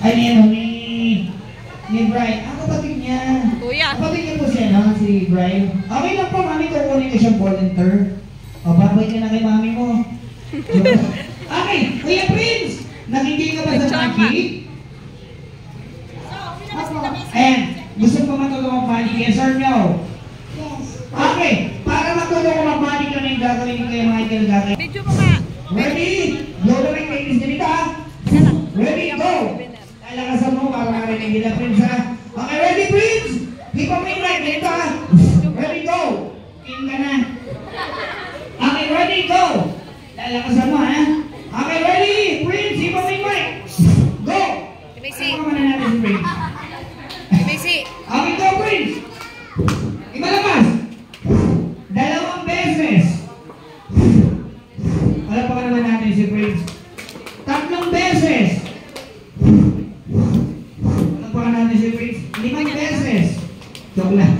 Ay, ni Brian. Ang kapatid niya. Kuya. Kapatid niya po siya, no? Si Brian. Okay lang po, mami. Kukunin ko siyang volunteer. O, babay ka na kay mami mo. Okay, Kuya Prince. Nakikita ka ba sa magic? And, gusto mo matulong ang magic? Yes or no? Yes. Okay, para matulong ang magic na yung gagawin kayo mga ikalagay. Video mo nga. Ready? Lowering ladies ganito ha? Ready, go! Lalakasan mo para marinig nila, Prince ha? Okay, ready, Prince? Keep on being right, ganito ha? Ready, go! King ka na. Okay, ready, go! Lalakasan mo ha? Okay, ready? Prince, keep on being right! Go! Ano ka natin si Prince? Okay, go, Prince! Imalabas! 2 beses! Wala pa ka naman natin si Prince. 3 beses! Wala pa ka natin si Prince. 5 beses! Joke lang.